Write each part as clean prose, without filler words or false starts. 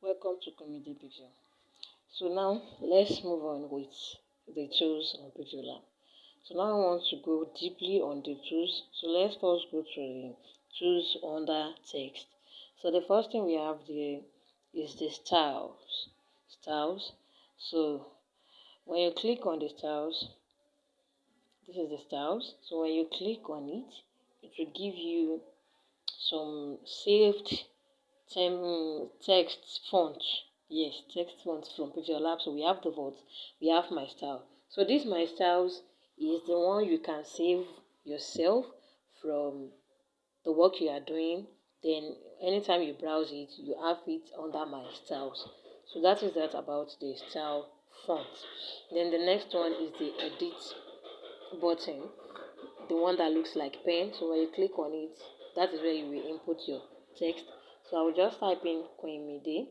Welcome to Comedy Picture. So now let's move on with the tools on pixellab. So now I want to go deeply on the tools. So let's first go to the tools under text. So the first thing we have there is the styles. Styles. So when you click on the styles, this is the styles. So when you click on it, it will give you some saved text font. Yes, text font from pixellab. So we have the font, we have my style. So this my styles is the one you can save yourself from the work you are doing. Then anytime you browse it, you have it under my styles. So that is that about the style font. Then the next one is the edit button, the one that looks like pen. So when you click on it, that is where you will input your text. So I will just type in Koimide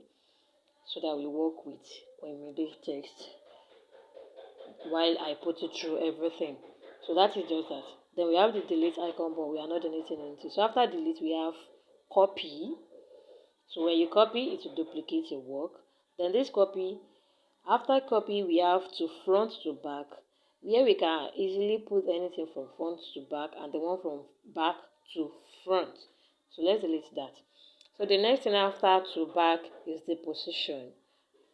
so that we work with Koimide text while I put it through everything. So that is just that. Then we have the delete icon, but we are not deleting anything. So after delete, we have copy. So when you copy, it will duplicate your work. Then this copy, after copy, we have to front to back, where we can easily put anything from front to back and the one from back to front. So let's delete that. So the next thing after to back is the position.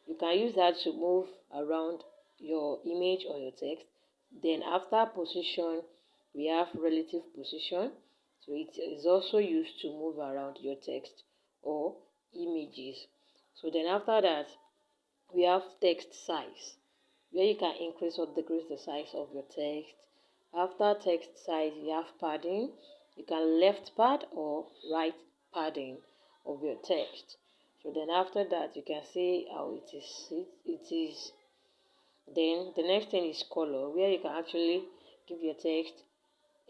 You can use that to move around your image or your text. Then after position, we have relative position. So it is also used to move around your text or images. So then after that, we have text size, where you can increase or decrease the size of your text. After text size, you have padding. You can left pad or right padding of your text. So then after that, you can see how it is. Then the next thing is color, where you can actually give your text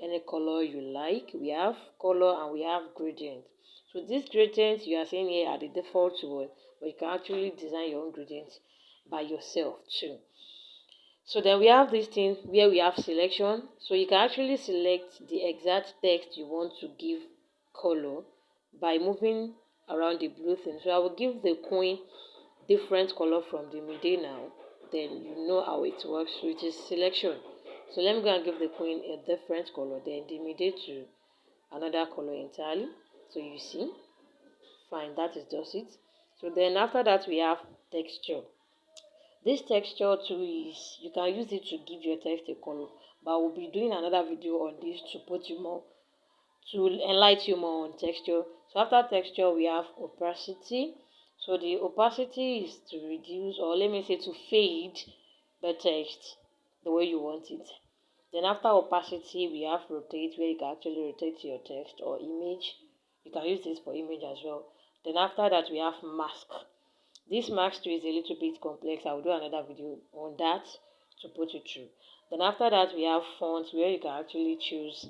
any color you like. We have color and we have gradient. So these gradients you are seeing here are the default one, but you can actually design your own gradients by yourself too. So then we have this thing where we have selection. So you can actually select the exact text you want to give color by moving around the blue thing. So I will give the coin different color from the midday now. Then you know how it works. So it is selection. So let me go and give the queen a different color, then the midday to another color entirely. So you see, fine, that is just it. So then after that we have texture. This texture too is, you can use it to give your text a color, but we'll be doing another video on this to put you more, to enlighten you more on texture. So after texture we have opacity. So the opacity is to reduce, or let me say to fade the text the way you want it. Then after opacity, we have rotate, where you can actually rotate your text or image. You can use this for image as well. Then after that, we have mask. This mask too is a little bit complex. I will do another video on that to put it through. Then after that, we have fonts, where you can actually choose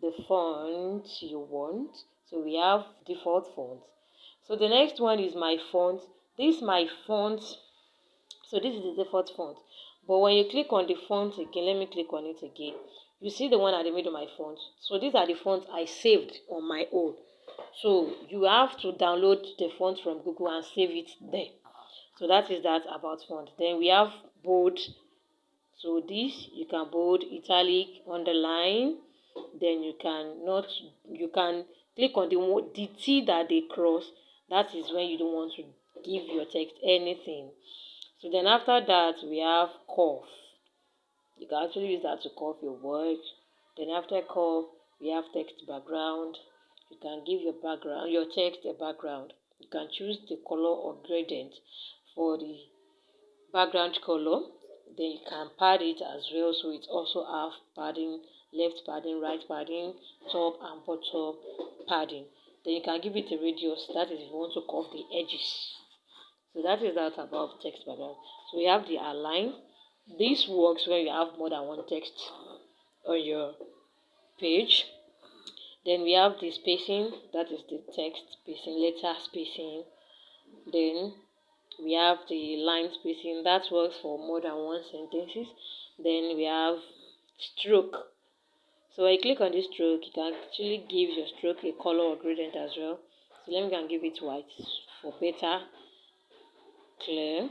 the font you want. So we have default fonts. So the next one is my font. This my font. So this is the default font. But when you click on the font again, let me click on it again. You see the one at the middle of my font. So these are the fonts I saved on my own. So you have to download the font from Google and save it there. So that is that about font. Then we have bold. So this you can bold, italic, underline. Then you can click on the T that they cross. That is when you don't want to give your text anything. So then after that, we have curve. You can actually use that to curve your words. Then after curve, we have text background. You can give your text a background. You can choose the color or gradient for the background color. Then you can pad it as well. So it also have padding, left padding, right padding, top and bottom padding. Then you can give it a radius. That is if you want to curve the edges. So that is that about text background. So we have the align. This works when you have more than one text on your page. Then we have the spacing, that is the text spacing, letter spacing. Then we have the line spacing, that works for more than one sentences. Then we have stroke. So when you click on this stroke, you can actually give your stroke a color or gradient as well. So let me go and give it white for better clear.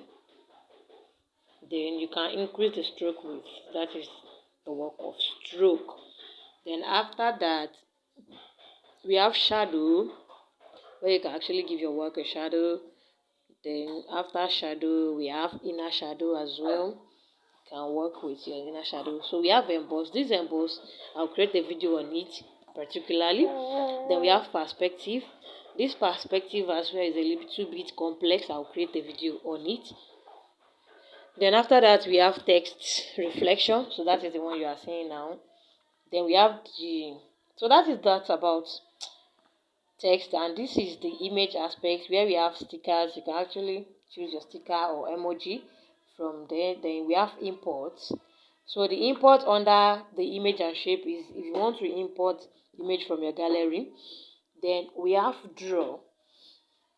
Then you can increase the stroke width. That is the work of stroke. Then after that, we have shadow, where you can actually give your work a shadow. Then after shadow, we have inner shadow as well. You can work with your inner shadow. So we have emboss. This emboss, I'll create a video on it particularly. Then we have perspective. This perspective as well is a little bit complex. I'll create a video on it. Then after that, we have text reflection. So that is the one you are seeing now. Then we have so that is that about text, and this is the image aspect where we have stickers. You can actually choose your sticker or emoji from there. Then we have imports. So the import under the image and shape is if you want to import image from your gallery. Then we have draw,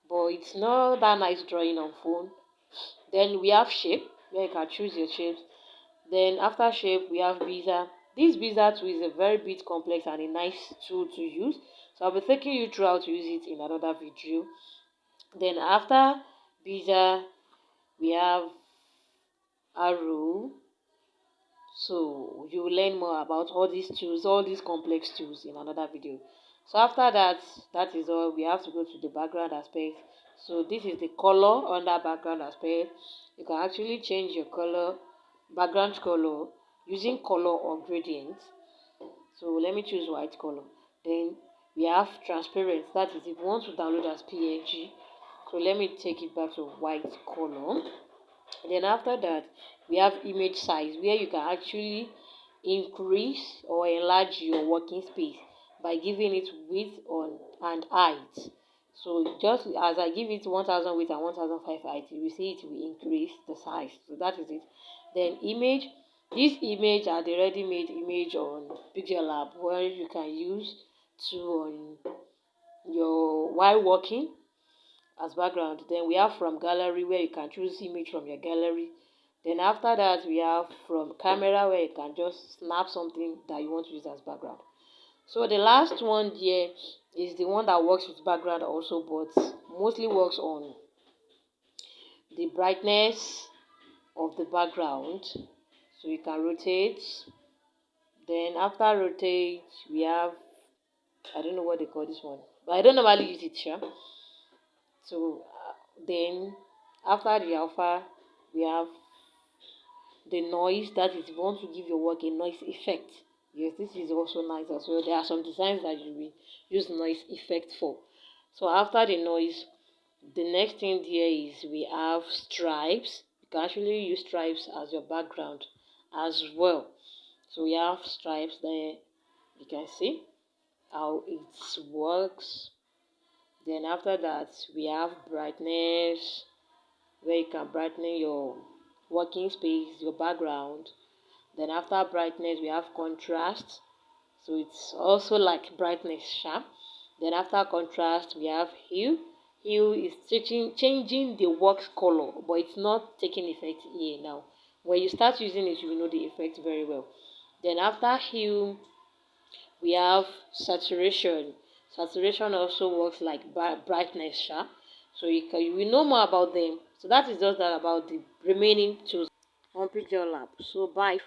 but it's not that nice drawing on phone. Then we have shape, where you can choose your shapes. Then after shape, we have bezier. This bezier tool is a very bit complex and a nice tool to use. So I'll be taking you through how to use it in another video. Then after bezier, we have arrow. So you will learn more about all these tools, all these complex tools in another video. So after that, that is all. We have to go to the background aspect. So this is the color under background aspect. You can actually change your color, background color, using color or gradient. So let me choose white color. Then we have transparent. That is if you want to download as PNG. So let me take it back to white color. Then after that, we have image size, where you can actually increase or enlarge your working space by giving it width and height. So just as I give it 1000 width and 1005 height, you will see it will increase the size. So that is it. Then image. This image are the ready-made image on pixellab, where you can use to on your while working as background. Then we have from gallery, where you can choose image from your gallery. Then after that, we have from camera, where you can just snap something that you want to use as background. So the last one here is the one that works with background also, but mostly works on the brightness of the background. So you can rotate. Then after rotate, we have, I don't know what they call this one, but I don't normally use it, sure. So then after the alpha, we have the noise. That is, if you want to give your work a noise effect. Yes, this is also nice as well. There are some designs that you will use noise effect for. So after the noise, the next thing here is we have stripes. You can actually use stripes as your background as well. So we have stripes there. You can see how it works. Then after that, we have brightness, where you can brighten your working space, your background. Then after brightness, we have contrast. So it's also like brightness sharp. Then after contrast, we have hue. Hue is changing the work's color, but it's not taking effect here now. When you start using it, you will know the effect very well. Then after hue, we have saturation. Saturation also works like brightness sharp. So you will know more about them. So that is just that about the remaining tools on Pixel Lab. So bye.